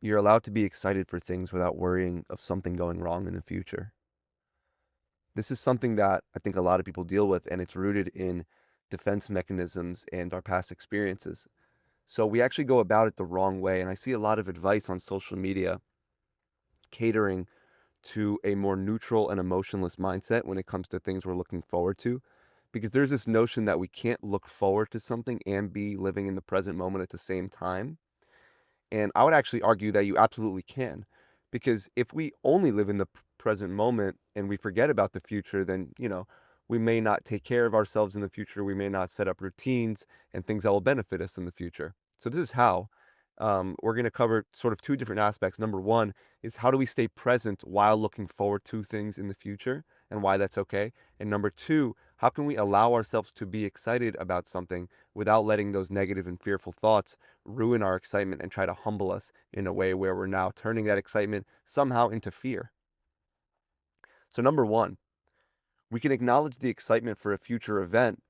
You're allowed to be excited for things without worrying of something going wrong in the future. This is something that I think a lot of people deal with, and it's rooted in defense mechanisms and our past experiences. So we actually go about it the wrong way. And I see a lot of advice on social media catering to a more neutral and emotionless mindset when it comes to things we're looking forward to. Because there's this notion that we can't look forward to something and be living in the present moment at the same time. And I would actually argue that you absolutely can. Because if we only live in the present moment and we forget about the future, then, we may not take care of ourselves in the future. We may not set up routines and things that will benefit us in the future. So, this is how we're going to cover sort of two different aspects. Number one is how do we stay present while looking forward to things in the future and why that's okay. And number two, how can we allow ourselves to be excited about something without letting those negative and fearful thoughts ruin our excitement and try to humble us in a way where we're now turning that excitement somehow into fear. So, number one, we can acknowledge the excitement for a future event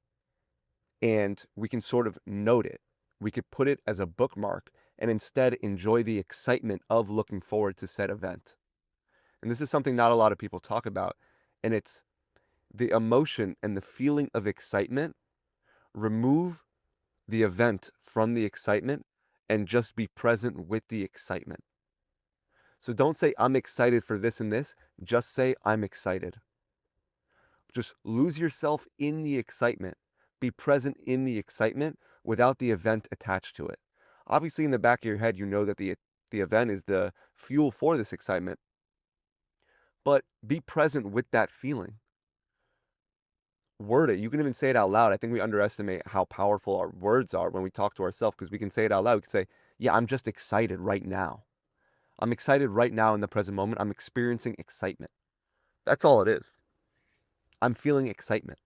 and we can sort of note it. We could put it as a bookmark and instead enjoy the excitement of looking forward to said event. And this is something not a lot of people talk about. And it's the emotion and the feeling of excitement. Remove the event from the excitement and just be present with the excitement. So don't say, I'm excited for this and this. Just say, I'm excited. Just lose yourself in the excitement. Be present in the excitement without the event attached to it. Obviously, in the back of your head, you know that the event is the fuel for this excitement, but be present with that feeling. Word it. You can even say it out loud. I think we underestimate how powerful our words are when we talk to ourselves because we can say it out loud. We can say, yeah, I'm just excited right now. I'm excited right now in the present moment. I'm experiencing excitement. That's all it is. I'm feeling excitement.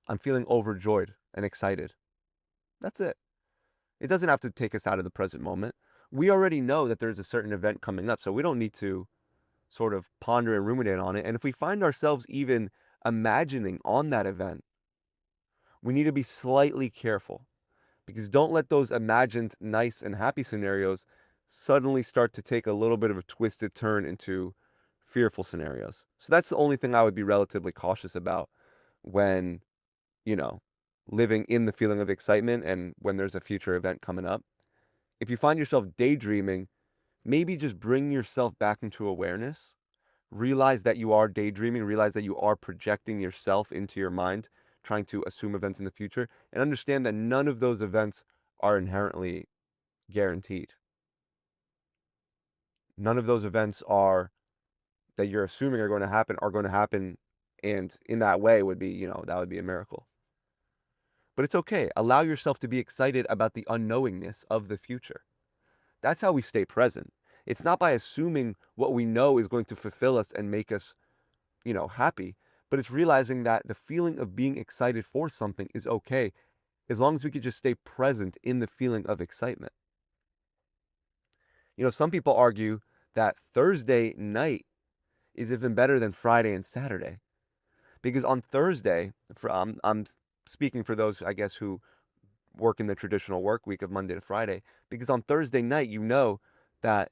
I'm feeling overjoyed and excited. That's it. It doesn't have to take us out of the present moment. We already know that there's a certain event coming up, so we don't need to sort of ponder and ruminate on it. And if we find ourselves even imagining on that event, we need to be slightly careful because don't let those imagined nice and happy scenarios suddenly start to take a little bit of a twisted turn into fearful scenarios. So that's the only thing I would be relatively cautious about when, you know, living in the feeling of excitement and when there's a future event coming up. If you find yourself daydreaming, maybe just bring yourself back into awareness. Realize that you are daydreaming, realize that you are projecting yourself into your mind, trying to assume events in the future, and understand that none of those events are inherently guaranteed. None of those events are that you're assuming are going to happen, and in that way would be, that would be a miracle. But it's okay. Allow yourself to be excited about the unknowingness of the future. That's how we stay present. It's not by assuming what we know is going to fulfill us and make us, happy, but it's realizing that the feeling of being excited for something is okay as long as we could just stay present in the feeling of excitement. Some people argue that Thursday night is even better than Friday and Saturday because on Thursday, I'm speaking for those, I guess, who work in the traditional work week of Monday to Friday, because on Thursday night, that,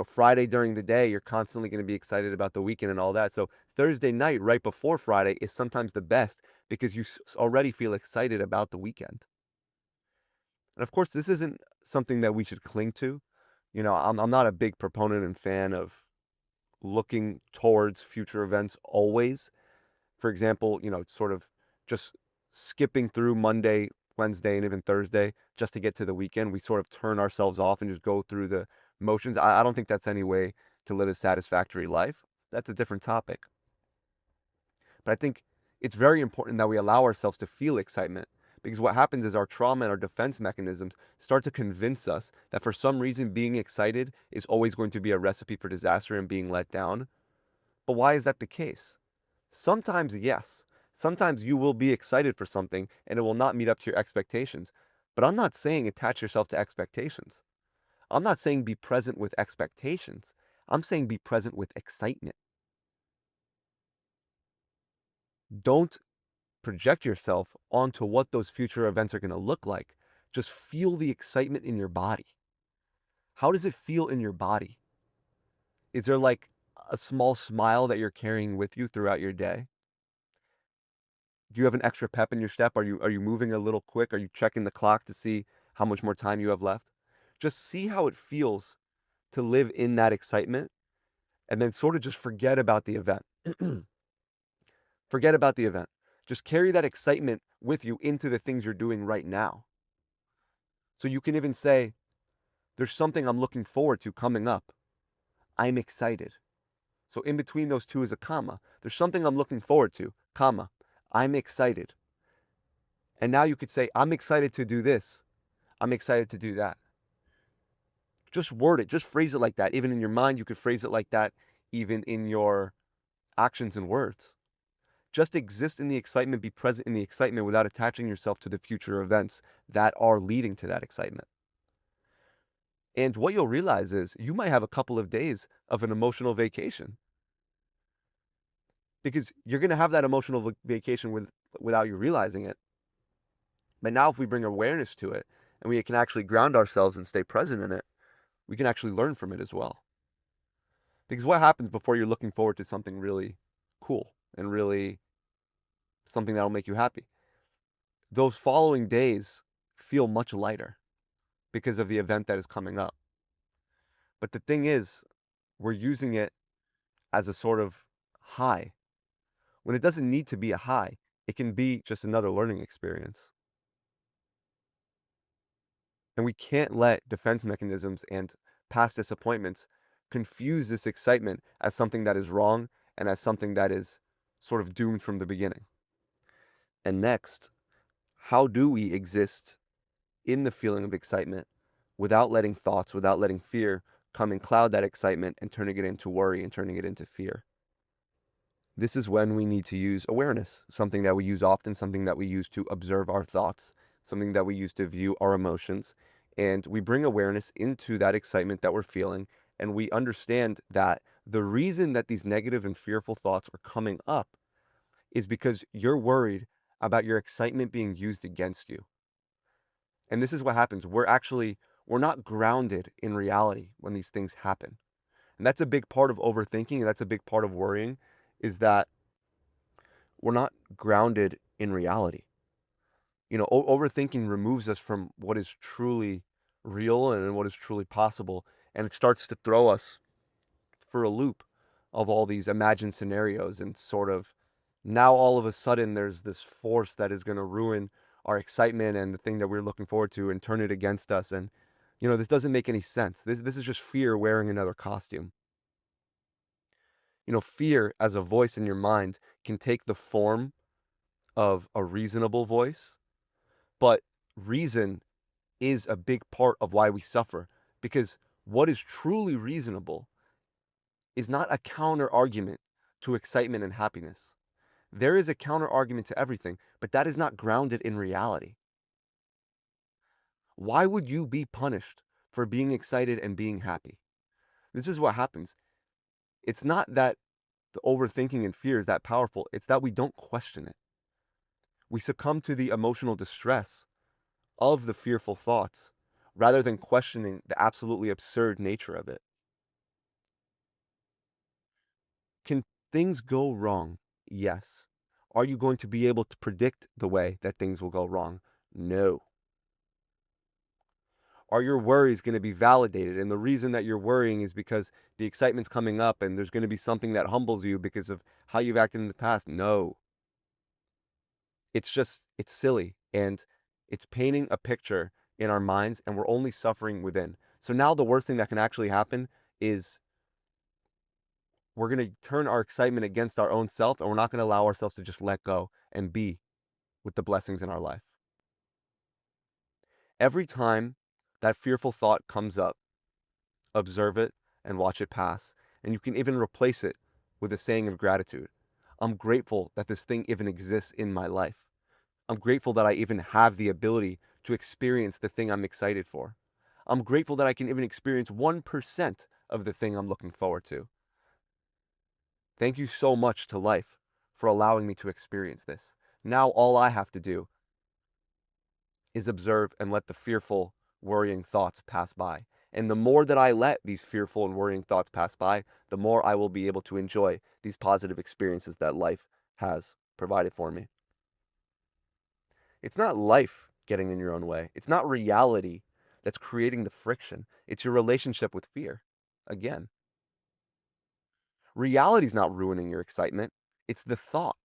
Friday during the day, you're constantly going to be excited about the weekend and all that. So Thursday night, right before Friday, is sometimes the best because you already feel excited about the weekend. And of course, this isn't something that we should cling to. I'm not a big proponent and fan of looking towards future events always. For example, sort of just skipping through Monday, Wednesday, and even Thursday just to get to the weekend. We sort of turn ourselves off and just go through the motions. I don't think that's any way to live a satisfactory life. That's a different topic. But I think it's very important that we allow ourselves to feel excitement because what happens is our trauma and our defense mechanisms start to convince us that for some reason being excited is always going to be a recipe for disaster and being let down. But why is that the case? Sometimes, yes. Sometimes you will be excited for something and it will not meet up to your expectations. But I'm not saying attach yourself to expectations. I'm not saying be present with expectations. I'm saying be present with excitement. Don't project yourself onto what those future events are going to look like. Just feel the excitement in your body. How does it feel in your body? Is there like a small smile that you're carrying with you throughout your day? Do you have an extra pep in your step? Are you moving a little quick? Are you checking the clock to see how much more time you have left? Just see how it feels to live in that excitement and then sort of just forget about the event. Forget about the event. Just carry that excitement with you into the things you're doing right now. So you can even say, there's something I'm looking forward to coming up. I'm excited. So in between those two is a comma. There's something I'm looking forward to, comma. I'm excited. And now you could say, I'm excited to do this. I'm excited to do that. Just word it. Just phrase it like that. Even in your mind, you could phrase it like that, even in your actions and words. Just exist in the excitement, be present in the excitement without attaching yourself to the future events that are leading to that excitement. And what you'll realize is you might have a couple of days of an emotional vacation because you're going to have that emotional vacation without you realizing it. But now, if we bring awareness to it and we can actually ground ourselves and stay present in it, we can actually learn from it as well. Because what happens before you're looking forward to something really cool and really something that'll make you happy? Those following days feel much lighter because of the event that is coming up. But the thing is, we're using it as a sort of high when it doesn't need to be a high. It can be just another learning experience. And we can't let defense mechanisms and past disappointments confuse this excitement as something that is wrong and as something that is sort of doomed from the beginning. And next, how do we exist in the feeling of excitement without letting thoughts, without letting fear come and cloud that excitement and turning it into worry and turning it into fear? This is when we need to use awareness, something that we use often, something that we use to observe our thoughts, something that we use to view our emotions. And we bring awareness into that excitement that we're feeling. And we understand that the reason that these negative and fearful thoughts are coming up is because you're worried about your excitement being used against you. And this is what happens. We're not grounded in reality when these things happen. And that's a big part of overthinking. And that's a big part of worrying, is that we're not grounded in reality. Overthinking removes us from what is truly real and what is truly possible. And it starts to throw us for a loop of all these imagined scenarios. And sort of now all of a sudden there's this force that is going to ruin our excitement and the thing that we're looking forward to and turn it against us. And, this doesn't make any sense. This is just fear wearing another costume. Fear as a voice in your mind can take the form of a reasonable voice, but reason is a big part of why we suffer, because what is truly reasonable is not a counter argument to excitement and happiness. There is a counter argument to everything, but that is not grounded in reality. Why would you be punished for being excited and being happy? This is what happens. It's not that the overthinking and fear is that powerful, it's that we don't question it. We succumb to the emotional distress of the fearful thoughts rather than questioning the absolutely absurd nature of it. Can things go wrong? Yes. Are you going to be able to predict the way that things will go wrong? No. Are your worries going to be validated? And the reason that you're worrying is because the excitement's coming up and there's going to be something that humbles you because of how you've acted in the past? No. It's silly, and it's painting a picture in our minds, and we're only suffering within. So now the worst thing that can actually happen is we're going to turn our excitement against our own self, and we're not going to allow ourselves to just let go and be with the blessings in our life. Every time that fearful thought comes up, observe it and watch it pass. And you can even replace it with a saying of gratitude. I'm grateful that this thing even exists in my life. I'm grateful that I even have the ability to experience the thing I'm excited for. I'm grateful that I can even experience 1% of the thing I'm looking forward to. Thank you so much to life for allowing me to experience this. Now all I have to do is observe and let the fearful, worrying thoughts pass by. And the more that I let these fearful and worrying thoughts pass by, the more I will be able to enjoy these positive experiences that life has provided for me. It's not life getting in your own way. It's not reality that's creating the friction. It's your relationship with fear. Again, reality's not ruining your excitement. It's the thought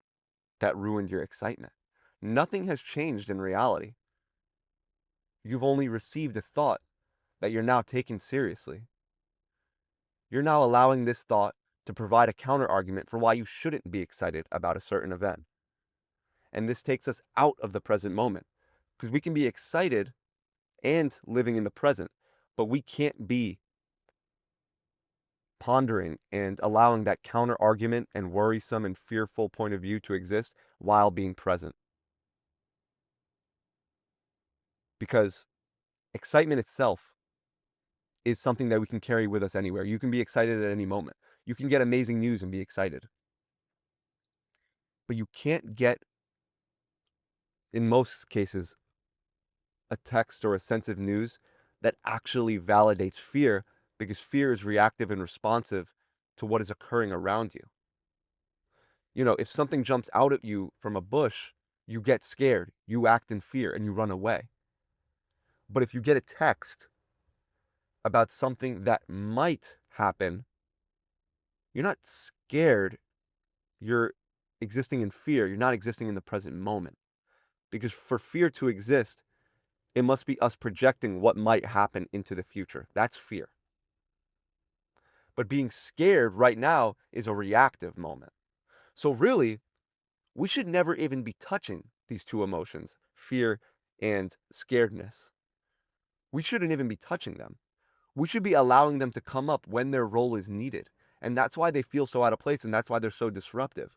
that ruined your excitement. Nothing has changed in reality. You've only received a thought that you're now taking seriously. You're now allowing this thought to provide a counter argument for why you shouldn't be excited about a certain event. And this takes us out of the present moment because we can be excited and living in the present, but we can't be pondering and allowing that counter argument and worrisome and fearful point of view to exist while being present. Because excitement itself is something that we can carry with us anywhere. You can be excited at any moment. You can get amazing news and be excited. But you can't get, in most cases, a text or a sense of news that actually validates fear because fear is reactive and responsive to what is occurring around you. You know, if something jumps out at you from a bush, you get scared, you act in fear, and you run away. But if you get a text about something that might happen, you're not scared, you're existing in fear, you're not existing in the present moment. Because for fear to exist, it must be us projecting what might happen into the future. That's fear. But being scared right now is a reactive moment. So really, we should never even be touching these two emotions, fear and scaredness. We shouldn't even be touching them. We should be allowing them to come up when their role is needed. And that's why they feel so out of place, and that's why they're so disruptive.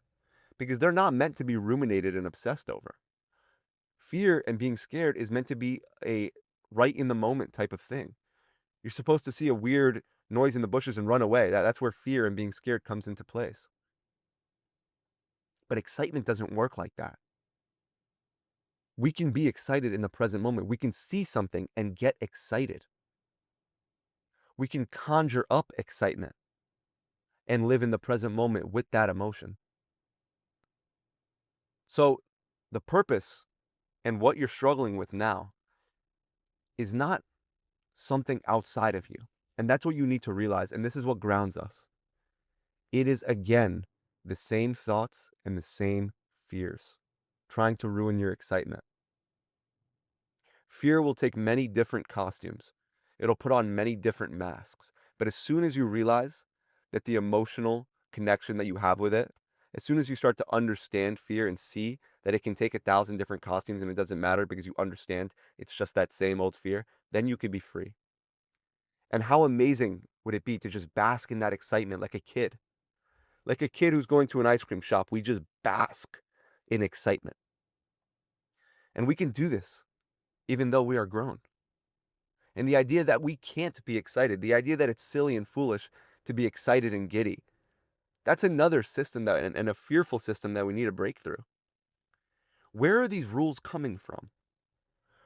Because they're not meant to be ruminated and obsessed over. Fear and being scared is meant to be a right in the moment type of thing. You're supposed to see a weird noise in the bushes and run away. That's where fear and being scared comes into place. But excitement doesn't work like that. We can be excited in the present moment. We can see something and get excited. We can conjure up excitement and live in the present moment with that emotion. So the purpose and what you're struggling with now is not something outside of you. And that's what you need to realize. And this is what grounds us. It is, again, the same thoughts and the same fears trying to ruin your excitement. Fear will take many different costumes. It'll put on many different masks. But as soon as you realize that the emotional connection that you have with it, as soon as you start to understand fear and see that it can take 1,000 different costumes and it doesn't matter because you understand it's just that same old fear, then you can be free. And how amazing would it be to just bask in that excitement like a kid? Like a kid who's going to an ice cream shop, we just bask in excitement. And we can do this even though we are grown. And the idea that we can't be excited, the idea that it's silly and foolish to be excited and giddy, that's another system that, and a fearful system that we need to break through. Where are these rules coming from?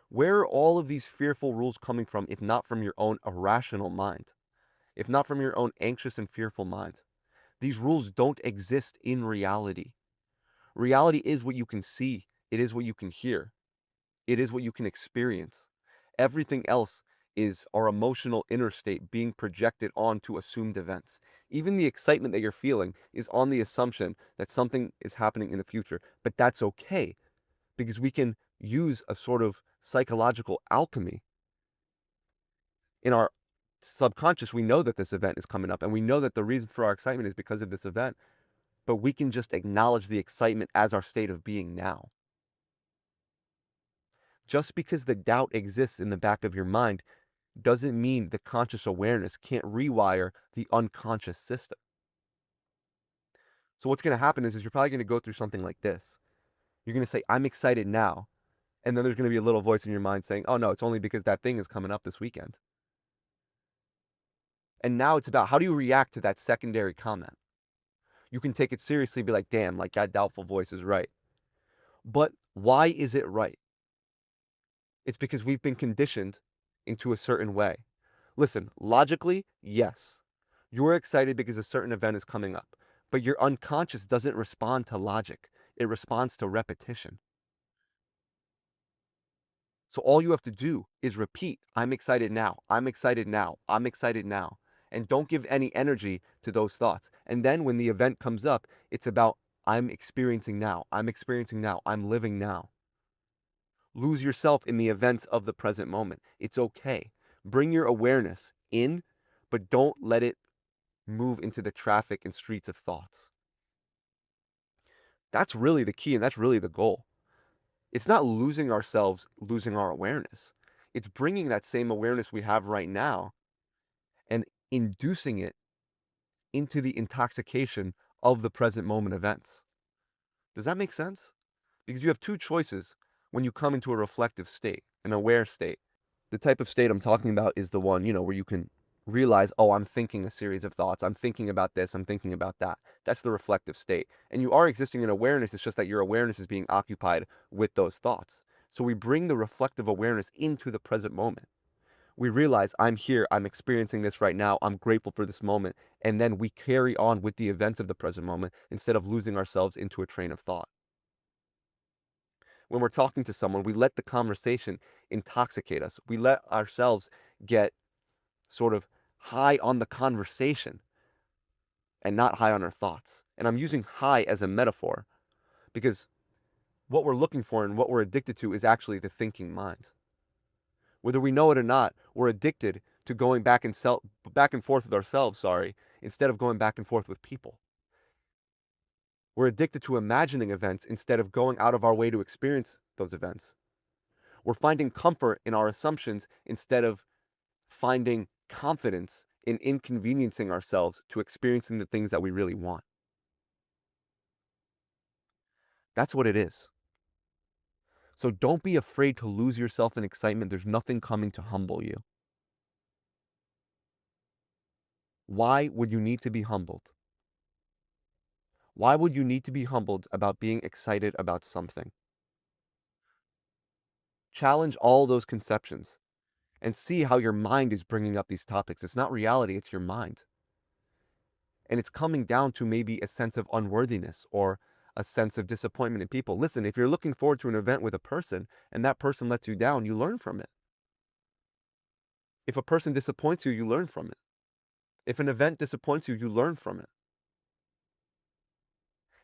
Where are all of these fearful rules coming from if not from your own irrational mind? If not from your own anxious and fearful mind? These rules don't exist in reality. Reality is what you can see. It is what you can hear. It is what you can experience. Everything else is our emotional inner state being projected onto assumed events. Even the excitement that you're feeling is on the assumption that something is happening in the future. But that's okay because we can use a sort of psychological alchemy. In our subconscious, we know that this event is coming up and we know that the reason for our excitement is because of this event. But we can just acknowledge the excitement as our state of being now. Just because the doubt exists in the back of your mind doesn't mean the conscious awareness can't rewire the unconscious system. So what's going to happen is you're probably going to go through something like this. You're going to say, I'm excited now. And then there's going to be a little voice in your mind saying, oh no, it's only because that thing is coming up this weekend. And now it's about how do you react to that secondary comment? You can take it seriously, be like, damn, like that doubtful voice is right. But why is it right? It's because we've been conditioned into a certain way. Listen, logically, yes. You're excited because a certain event is coming up, but your unconscious doesn't respond to logic. It responds to repetition. So all you have to do is repeat, I'm excited now. I'm excited now. I'm excited now. And don't give any energy to those thoughts. And then when the event comes up, it's about, I'm experiencing now. I'm experiencing now. I'm living now. Lose yourself in the events of the present moment. It's okay. Bring your awareness in, but don't let it move into the traffic and streets of thoughts. That's really the key, and that's really the goal. It's not losing ourselves, losing our awareness. It's bringing that same awareness we have right now and inducing it into the intoxication of the present moment events. Does that make sense? Because you have two choices when you come into a reflective state, an aware state. The type of state I'm talking about is the one, where you can realize, oh, I'm thinking a series of thoughts. I'm thinking about this. I'm thinking about that. That's the reflective state. And you are existing in awareness. It's just that your awareness is being occupied with those thoughts. So we bring the reflective awareness into the present moment. We realize I'm here. I'm experiencing this right now. I'm grateful for this moment. And then we carry on with the events of the present moment instead of losing ourselves into a train of thought. When we're talking to someone, we let the conversation intoxicate us. We let ourselves get sort of high on the conversation and not high on our thoughts. And I'm using high as a metaphor because what we're looking for and what we're addicted to is actually the thinking mind. Whether we know it or not, we're addicted to going back and forth with ourselves, instead of going back and forth with people. We're addicted to imagining events instead of going out of our way to experience those events. We're finding comfort in our assumptions instead of finding confidence in inconveniencing ourselves to experiencing the things that we really want. That's what it is. So don't be afraid to lose yourself in excitement. There's nothing coming to humble you. Why would you need to be humbled? Why would you need to be humbled about being excited about something? Challenge all those conceptions and see how your mind is bringing up these topics. It's not reality, it's your mind. And it's coming down to maybe a sense of unworthiness or a sense of disappointment in people. Listen, if you're looking forward to an event with a person and that person lets you down, you learn from it. If a person disappoints you, you learn from it. If an event disappoints you, you learn from it.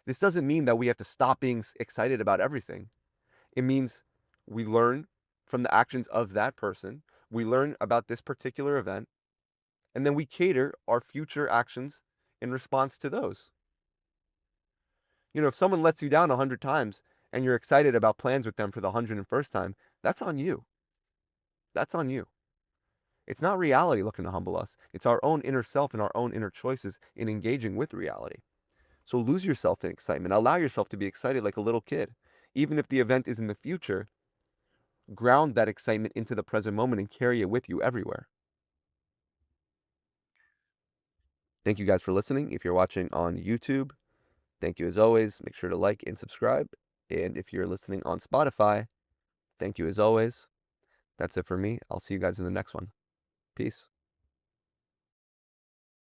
This doesn't mean that we have to stop being excited about everything. It means we learn from the actions of that person. We learn about this particular event, and then we cater our future actions in response to those. If someone lets you down 100 times and you're excited about plans with them for the 101st time, that's on you. That's on you. It's not reality looking to humble us. It's our own inner self and our own inner choices in engaging with reality. So lose yourself in excitement. Allow yourself to be excited like a little kid. Even if the event is in the future, ground that excitement into the present moment and carry it with you everywhere. Thank you guys for listening. If you're watching on YouTube, thank you as always. Make sure to like and subscribe. And if you're listening on Spotify, thank you as always. That's it for me. I'll see you guys in the next one. Peace.